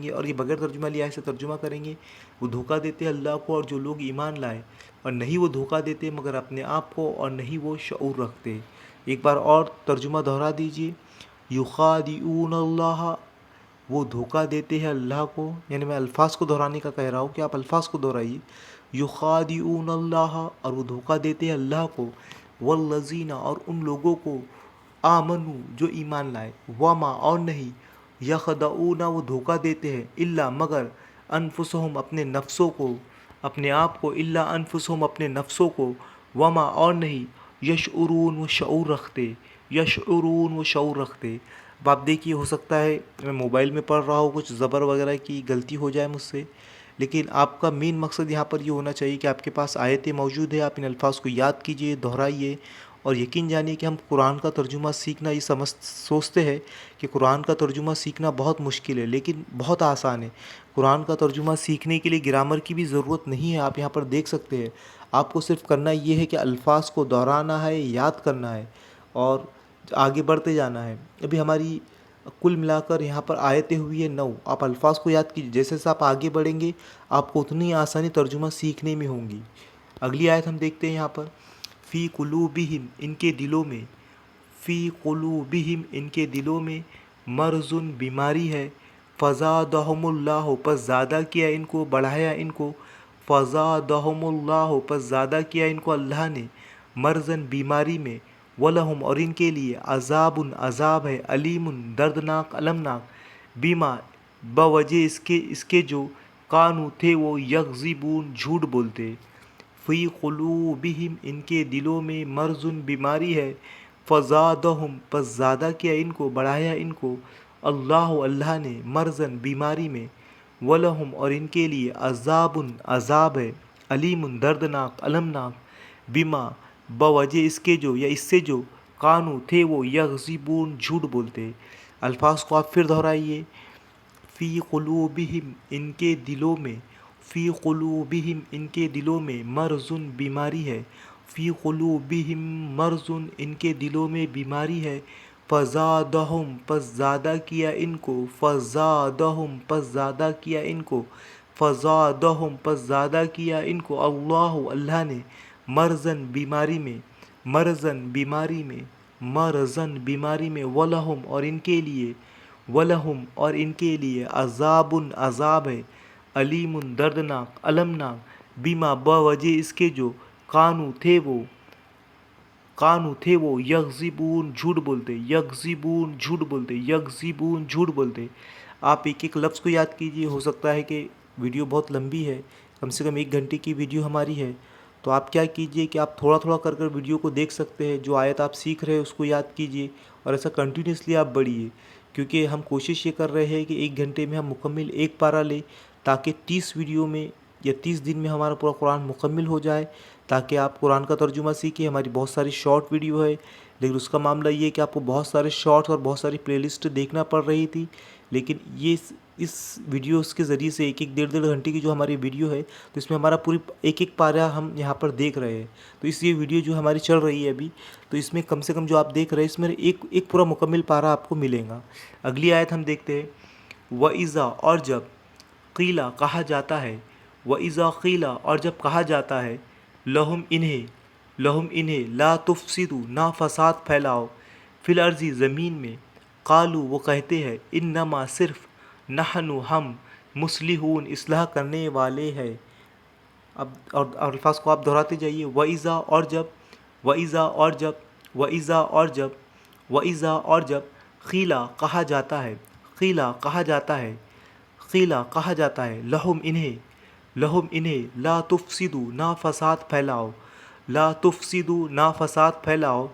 گے اور یہ بغیر ترجمہ لیے سے ترجمہ کریں گے. وہ دھوکہ دیتے ہیں اللہ کو اور جو لوگ ایمان لائے، اور نہیں وہ دھوکہ دیتے مگر اپنے آپ کو، اور نہیں وہ شعور رکھتے. ایک بار اور ترجمہ دہرا دیجیے. یخادعون اللہ، وہ دھوکہ دیتے ہیں اللہ کو. یعنی میں الفاظ کو دہرانے کا کہہ رہا ہوں کہ آپ الفاظ کو دہرائیے. یخادعون اللہ، اور وہ دھوکہ دیتے ہیں اللہ کو. والذین، اور ان لوگوں کو. آمنو، جو ایمان لائے. وما، اور نہیں. یخدعون، وہ دھوکہ دیتے ہیں. الا، مگر. انفسہم، اپنے نفسوں کو. اپنے آپ کو. الا انفسہم، اپنے نفسوں کو. وما، اور نہیں. یشعرون، وہ شعور رکھتے. یشعرون، وہ شعور رکھتے. اب آپ دیکھیے، ہو سکتا ہے میں موبائل میں پڑھ رہا ہوں، کچھ زبر وغیرہ کی غلطی ہو جائے مجھ سے، لیکن آپ کا مین مقصد یہاں پر یہ ہونا چاہیے کہ آپ کے پاس آیتیں موجود ہے، آپ ان الفاظ کو یاد کیجئے، دہرائیے، اور یقین جانیے کہ ہم قرآن کا ترجمہ سیکھنا یہ سوچتے ہیں کہ قرآن کا ترجمہ سیکھنا بہت مشکل ہے، لیکن بہت آسان ہے. قرآن کا ترجمہ سیکھنے کے لیے گرامر کی بھی ضرورت نہیں ہے. آپ یہاں پر دیکھ سکتے ہیں، آپ کو صرف کرنا یہ ہے کہ الفاظ کو دہرانا ہے، یاد کرنا ہے، اور آگے بڑھتے جانا ہے. ابھی ہماری کل ملا کر یہاں پر آیتیں ہوئی ہے 9. آپ الفاظ کو یاد کیجیے، جیسے جیسے آپ آگے بڑھیں گے آپ کو اتنی آسانی ترجمہ سیکھنے میں ہوں گی. اگلی آیت ہم دیکھتے ہیں یہاں پر. فی قلوبہم، ان کے دلوں میں. فی قلوبہم، ان کے دلوں میں. مرض، بیماری ہے. فزادہم اللہ، پس زیادہ کیا ان کو، بڑھایا ان کو. فزادہم اللہ، پس زیادہ کیا ان کو اللہ نے. مرضن، بیماری میں. وَلَهُمْ، اور ان کے لیے. عذاب، عذاب ہے. علیم، دردناک، المناک. بیما، بوجہ اس کے جو. کانو، تھے وہ. یکذبون، جھوٹ بولتے. فی قلوبہم، ان کے دلوں میں. مرض، بیماری ہے. فزادہم، پس زیادہ کیا ان کو، بڑھایا ان کو. اللہ، اللہ نے. مرضن، بیماری میں. وَلَهُمْ، اور ان کے لیے. عذاب، عذاب ہے. علیم، دردناک، المناک. بما، بوجہ اس کے جو، یا اس سے جو. کانو، تھے وہ. یکذبون، جھوٹ بولتے. الفاظ کو آپ پھر دہرائیے. فی قلوبہم، ان کے دلوں میں. فی قلوبہم، ان کے دلوں میں. مرض، بیماری ہے. فی قلوبہم مرض، ان کے دلوں میں بیماری ہے. فزادہم، پس زیادہ کیا ان کو. فزادہم، پس زیادہ کیا ان کو. فزادہم، پس زیادہ کیا ان کو. اللہ، اللہ نے. مرضن، بیماری میں. مرضن، بیماری میں. مرضن، بیماری میں. وَلَهُمْ، اور ان کے لیے. وَلَهُمْ، اور ان کے لیے. عذاب، عذاب ہے. علیم، دردناک، المناک. بیما، بوجہ اس کے جو. کانو، تھے وہ. کانو، تھے وہ. یکذبون، جھوٹ بولتے. یکذبون، جھوٹ بولتے. یکذبون، جھوٹ بولتے. آپ ایک ایک لفظ کو یاد کیجئے. ہو سکتا ہے کہ ویڈیو بہت لمبی ہے، کم سے کم 1 گھنٹے کی ویڈیو ہماری ہے، تو آپ کیا کیجئے کہ آپ تھوڑا تھوڑا کر ویڈیو کو دیکھ سکتے ہیں. جو آیت آپ سیکھ رہے ہیں اس کو یاد کیجئے، اور ایسا کنٹینیوسلی آپ بڑھیے، کیونکہ ہم کوشش یہ کر رہے ہیں کہ 1 گھنٹے میں ہم مکمل ایک پارہ لیں، تاکہ 30 ویڈیو میں یا 30 دن میں ہمارا پورا قرآن مکمل ہو جائے، تاکہ آپ قرآن کا ترجمہ سیکھیں. ہماری بہت ساری شارٹ ویڈیو ہے، لیکن اس کا معاملہ یہ ہے کہ آپ کو بہت سارے شارٹس اور بہت ساری پلے لسٹ دیکھنا پڑ رہی تھی، لیکن یہ اس ویڈیوز کے ذریعے سے 1-1 ڈیڑھ گھنٹے کی جو ہماری ویڈیو ہے، تو اس میں ہمارا پوری ایک ایک پارہ ہم یہاں پر دیکھ رہے ہیں. تو اس یہ ویڈیو جو ہماری چل رہی ہے ابھی، تو اس میں کم سے کم جو آپ دیکھ رہے ہیں اس میں ایک پورا مکمل پارہ آپ کو ملے گا. اگلی آیت ہم دیکھتے ہیں. وَإِذَا، اور جب. قیلا، کہا جاتا ہے. وَإِذَا قیلا، اور جب کہا جاتا ہے. لہم، انہیں. لہم، انہیں. لا تفسدوا، نہ فساد پھیلاؤ. فی الارض، زمین میں. قالو، وہ کہتے ہیں. انما، صرف. نحن، ہم. مصلحون، اصلاح کرنے والے ہیں. اب اور الفاظ کو آپ دہراتے جائیے. وَإِذَا، اور جب. وَإِذَا، اور جب. وَإِذَا، اور جب. وَإِذَا، اور جب. قیلا، کہا جاتا ہے. قیلا، کہا جاتا ہے. قیلا، کہا جاتا ہے. لہم، انہیں. لہم، انہیں. لا تفسدوا، نہ فساد پھیلاؤ. لا تفسدوا، نہ فساد پھیلاؤ.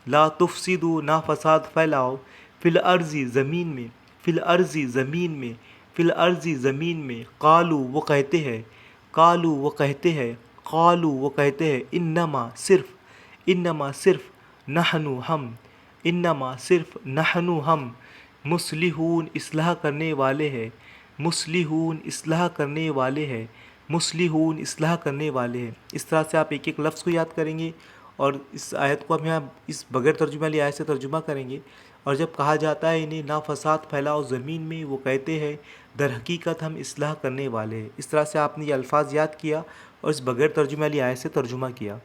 لا تفسدوا، نہ فساد پھیلاؤ. فی الارض، زمین میں. فی الارض، زمین میں. فی الارض، زمین میں. قالو، وہ کہتے ہیں. قالو، وہ کہتے ہیں. قالو، وہ کہتے ہیں. انما، صرف. انما، صرف. نحن، ہم. انما، صرف. نحن، ہم. مصلحون، اصلاح کرنے والے ہیں. مصلحون، اصلاح کرنے والے ہیں. مصلحون، اصلاح کرنے والے ہیں. اس طرح سے آپ ایک ایک لفظ کو یاد کریں گے، اور اس آیت کو ہم یہاں اس بغیر ترجمہ والی آیت سے ترجمہ کریں گے، اور جب کہا جاتا ہے انہیں نا فساد پھیلاؤ زمین میں، وہ کہتے ہیں در حقیقت ہم اصلاح کرنے والے ہیں۔ اس طرح سے آپ نے یہ الفاظ یاد کیا اور اس بغیر ترجمے والی آیت سے ترجمہ کیا۔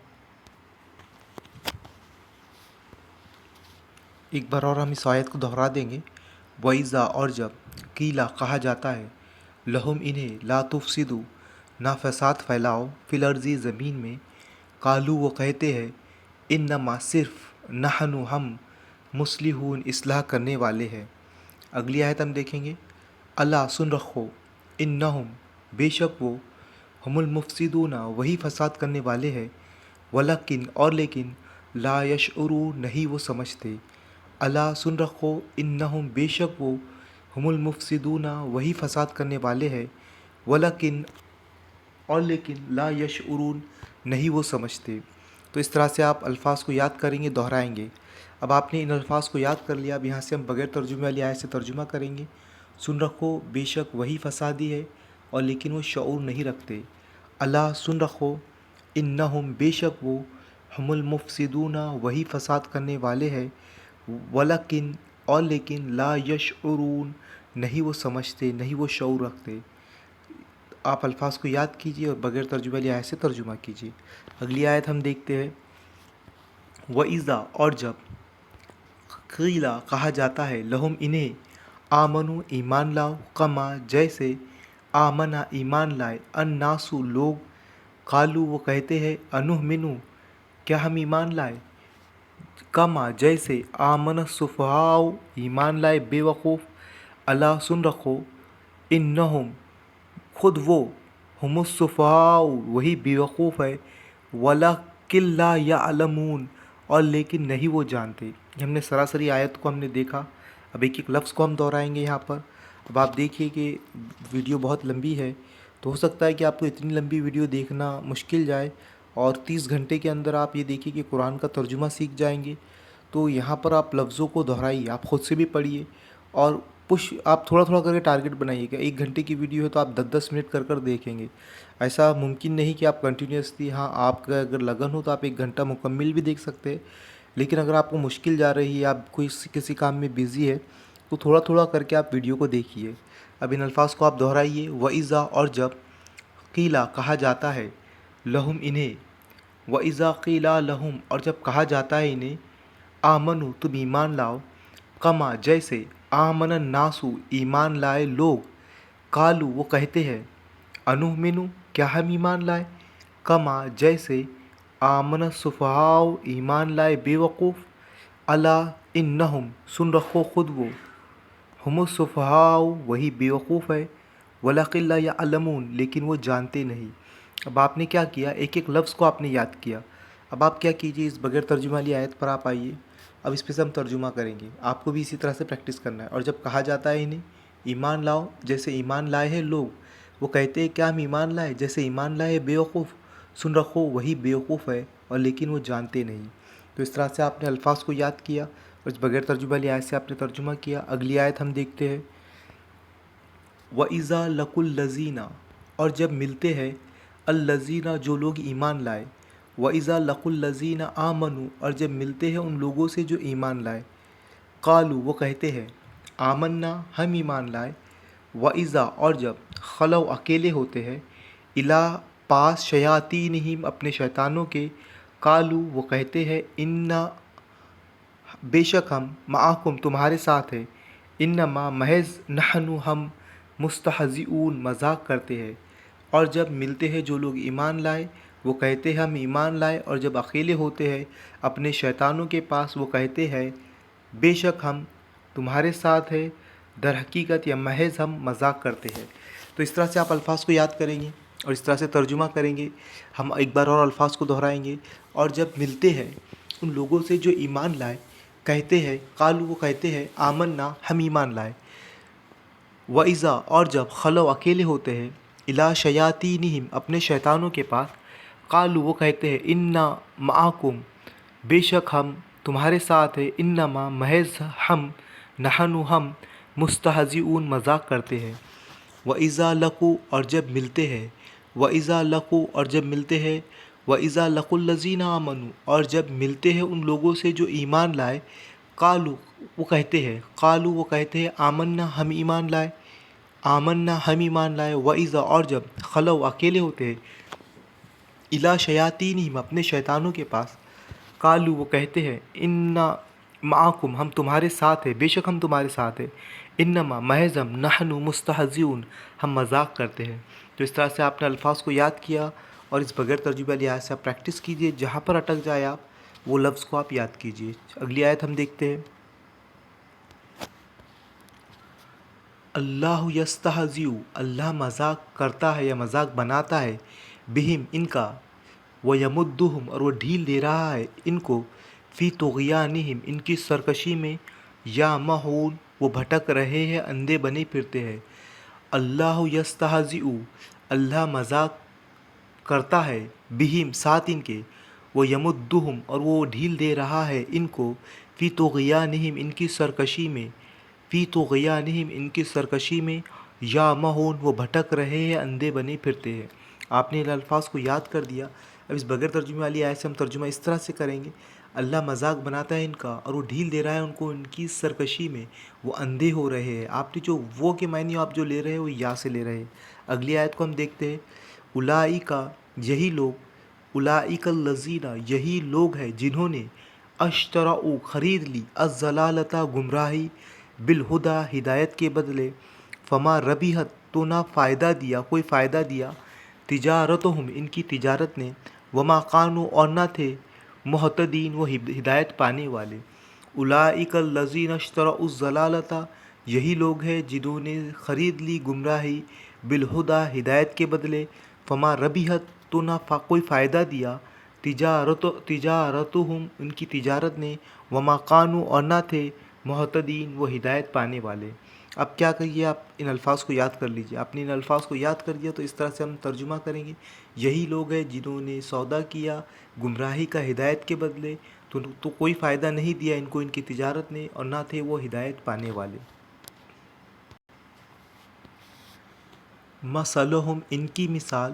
ایک بار اور ہم اس آیت کو دہرا دیں گے۔ وَإِذَا اور جب قیلا کہا جاتا ہے لہم انہیں لا تفسدوا نا فساد پھیلاؤ فی الارض زمین میں، قالو وہ کہتے ہیں انما صرف نحن ہم مصلحون اصلاح کرنے والے ہیں۔ اگلی آیت ہم دیکھیں گے۔ اللہ سن رکھو انہم بے شک وہ ہم المفسدون وہی فساد کرنے والے ہیں، ولکن اور لیکن لا یشعرون نہیں وہ سمجھتے۔ اللہ سن رکھو انہم بے شک وہ ہم المفسدون وہی فساد کرنے والے ہیں، ولکن اور لیکن لا یشعرون نہیں وہ سمجھتے۔ تو اس طرح سے آپ الفاظ کو یاد کریں گے، دہرائیں گے۔ اب آپ نے ان الفاظ کو یاد کر لیا، اب یہاں سے ہم بغیر ترجمے والی آیت سے ترجمہ کریں گے۔ سن رکھو بے شک وہی فسادی ہے اور لیکن وہ شعور نہیں رکھتے۔ اللہ سن رکھو انہم بے شک وہ ہم المفسدون وہی فساد کرنے والے ہیں، ولکن اور لیکن لا یشعرون نہیں وہ سمجھتے، نہیں وہ شعور رکھتے۔ آپ الفاظ کو یاد کیجئے اور بغیر ترجمے والی آیت سے ترجمہ کیجئے۔ اگلی آیت ہم دیکھتے ہیں۔ وَإِذَا اور جب قیلا کہا جاتا ہے لہم انہیں آمنو ایمان لاؤ، کما جیسے آمنا ایمان لائے، الناسو لوگ، قالو وہ کہتے ہیں انؤمنو کیا ہم ایمان لائے، کما جیسے آمن السفہاء ایمان لائے بے وقوف۔ اللہ سن رکھو انہم خود وہ ہم السفہاء وہی بے وقوف ہے، ولکن لا یعلمون اور لیکن نہیں وہ جانتے۔ یہ ہم نے سراسری آیت کو ہم نے دیکھا۔ اب ایک ایک لفظ کو ہم دہرائیں گے یہاں پر۔ اب آپ دیکھیے کہ ویڈیو بہت لمبی ہے، تو ہو سکتا ہے کہ آپ کو اتنی لمبی ویڈیو دیکھنا مشکل جائے، اور 30 گھنٹے کے اندر آپ یہ دیکھیے کہ قرآن کا ترجمہ سیکھ جائیں گے۔ تو یہاں پر آپ لفظوں کو دہرائیے، آپ خود سے بھی پڑھیے، اور آپ تھوڑا تھوڑا کر کے ٹارگٹ بنائیے گا۔ 1 گھنٹے کی ویڈیو ہے تو آپ 10 منٹ کر دیکھیں گے۔ ایسا ممکن نہیں کہ آپ کنٹینیوسلی، ہاں آپ کا اگر لگن ہو تو آپ 1 گھنٹہ مکمل بھی دیکھ سکتے ہیں، لیکن اگر آپ کو مشکل جا رہی ہے، آپ کوئی کسی کام میں بزی ہے، تو تھوڑا تھوڑا کر کے آپ ویڈیو کو دیکھیے۔ اب ان الفاظ کو آپ دہرائیے۔ وَإِذَا اور جب قیلا کہا جاتا ہے لہم انہیں، وَإِذَا قیلا لہم اور جب کہا جاتا ہے انہیں آمنو تم ایمان لاؤ، کما جیسے آمن الناس ایمان لائے لوگ، قالو وہ کہتے ہیں انؤمنو کیا ہم ایمان لائے، کما جیسے آمن السفہاء ایمان لائے بے وقوف۔ الا انہم سن رکھو خود وہ ہم السفہاء وہی بے وقوف ہے، ولکن لا یعلمون لیکن وہ جانتے نہیں۔ اب آپ نے کیا کیا، ایک ایک لفظ کو آپ نے یاد کیا۔ اب آپ کیا کیجئے، اس بغیر ترجمہ والی آیت پر آپ آئیے۔ اب اس پہ سے ہم ترجمہ کریں گے، آپ کو بھی اسی طرح سے پریکٹس کرنا ہے۔ اور جب کہا جاتا ہے انہیں ایمان لاؤ، جیسے ایمان لائے ہیں لوگ، وہ کہتے ہیں کیا ہم ایمان لائے، جیسے ایمان لائے بے وقوف، سن رکھو وہی بے وقوف ہے اور لیکن وہ جانتے نہیں۔ تو اس طرح سے آپ نے الفاظ کو یاد کیا اور اس بغیر ترجمہ والی آیت سے آپ نے ترجمہ کیا۔ اگلی آیت ہم دیکھتے ہیں۔ وَإِذَا لَقُوا الَّذِينَ اور جب ملتے ہیں الَّذِينَ جو لوگ ایمان لائے، وَإِذَا لَقُوا الَّذِينَ آمَنُوا اور جب ملتے ہیں ان لوگوں سے جو ایمان لائے، قالوا وہ کہتے ہیں آمنا ہم ایمان لائے، وَإِذَا اور جب خلوا اکیلے ہوتے ہیں، اِلیٰ پاس شیاطینہم اپنے شیطانوں کے، قالوا وہ کہتے ہیں انا بے شک ہم معکم تمہارے ساتھ ہیں، انما محض نحن ہم مستہزئون مذاق کرتے ہیں۔ اور جب ملتے ہیں جو لوگ ایمان لائے، وہ کہتے ہیں ہم ایمان لائے، اور جب اکیلے ہوتے ہیں اپنے شیطانوں کے پاس، وہ کہتے ہیں بے شک ہم تمہارے ساتھ ہیں، در حقیقت یا محض ہم مذاق کرتے ہیں۔ تو اس طرح سے آپ الفاظ کو یاد کریں گے اور اس طرح سے ترجمہ کریں گے۔ ہم ایک بار اور الفاظ کو دہرائیں گے۔ اور جب ملتے ہیں ان لوگوں سے جو ایمان لائے، کہتے ہیں قالوا وہ کہتے ہیں آمنا ہم ایمان لائے، وَإِذَا اور جب خلوا اکیلے ہوتے ہیں، اِلیٰ شیاطینہم اپنے شیطانوں کے پاس، قالوا وہ کہتے ہیں انا معکم بے شک ہم تمہارے ساتھ ہیں، انما محض ہم نحن ہم مستہزئون مذاق کرتے ہیں۔ وَإِذَا لَقُوا اور جب ملتے ہیں، وَإِذَا لَقُوا اور جب ملتے ہیں، وَإِذَا لَقُوا الَّذِينَ آمَنُوا اور جب ملتے ہیں ان لوگوں سے جو ایمان لائے، قالو وہ کہتے ہیں، قالو وہ کہتے ہیں، آمنا ہم ایمان لائے، آمنا ہم ایمان لائے، وَإِذَا اور جب خلو اکیلے ہوتے ہیں، اِلیٰ شیاطینہم اپنے شیطانوں کے پاس، قالو وہ کہتے ہیں، انا معکم ہم تمہارے ساتھ ہیں، بے شک ہم تمہارے ساتھ ہیں، انما محض ہم نحن مستہزئون ہم مذاق کرتے ہیں۔ تو اس طرح سے آپ نے الفاظ کو یاد کیا اور اس بغیر ترجمہ والی آیت سے آپ پریکٹس کیجئے، جہاں پر اٹک جائے آپ وہ لفظ کو آپ یاد کیجئے۔ اگلی آیت ہم دیکھتے ہیں، اللہ یستہزئ اللہ مذاق کرتا ہے یا مذاق بناتا ہے، بہم ان کا، ویمدہم اور وہ ڈھیل دے رہا ہے ان کو، فی طغیانہم ان کی سرکشی میں، یعمہون وہ بھٹک رہے ہیں، اندھے بنے پھرتے ہیں۔ اللہ یستہزئ اللہ مذاق کرتا ہے، بہم ساتھ ان کے، ویمدہم اور وہ ڈھیل دے رہا ہے ان کو، فی طغیانہم ان کی سرکشی میں، فی طغیانہم ان کی سرکشی میں، یعمہون وہ بھٹک رہے ہیں، اندھے بنے پھرتے ہیں۔ آپ نے ان الفاظ کو یاد کر دیا۔ اب اس بغیر ترجمے والی آیت سے ہم ترجمہ اس طرح سے کریں گے، اللہ مذاق بناتا ہے ان کا اور وہ ڈھیل دے رہا ہے ان کو ان کی سرکشی میں، وہ اندھے ہو رہے ہیں۔ آپ نے جو وہ کے معنی آپ جو لے رہے ہیں وہ یا سے لے رہے ہیں۔ اگلی آیت کو ہم دیکھتے ہیں، اولئک یہی لوگ، اولئک الذین یہی لوگ ہیں جنہوں نے، اشتروا خرید لی، الضلالۃ گمراہی، بالہدی ہدایت کے بدلے، فما ربحت تو نہ فائدہ دیا، کوئی فائدہ دیا، تجارتہم ان کی تجارت نے، وما کانوا اور نہ تھے، مہتدین وہ ہدایت پانے والے۔ اولئک الذین اشتروا الضلالۃ یہی لوگ ہیں جنہوں نے خرید لی گمراہی، بالہدی ہدایت کے بدلے، فما ربحت تو نہ کوئی فائدہ دیا، تجارتہم ان کی تجارت نے، وما کانوا اور نہ تھے، مہتدین وہ ہدایت پانے والے۔ اب کیا کریے، آپ ان الفاظ کو یاد کر لیجئے۔ آپ نے ان الفاظ کو یاد کر دیا تو اس طرح سے ہم ترجمہ کریں گے، یہی لوگ ہیں جنہوں نے سودا کیا گمراہی کا ہدایت کے بدلے، تو کوئی فائدہ نہیں دیا ان کو ان کی تجارت نے، اور نہ تھے وہ ہدایت پانے والے۔ مثلہم ان کی مثال،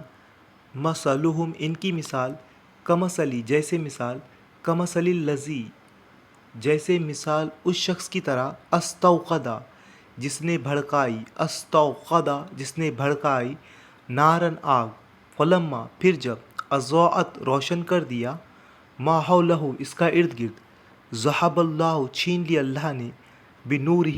مثلہم ان کی مثال، کمثلی جیسے مثال، کمثل الذی جیسے مثال اس شخص کی طرح، استوقدا جس نے بھڑکائی، استوقدا جس نے بھڑکائی، نارن آگ، فلما پھر جب، اضاءت روشن کر دیا، ما حولہ اس کا ارد گرد، ذہب اللہ چھین لیا اللہ نے، بنورہ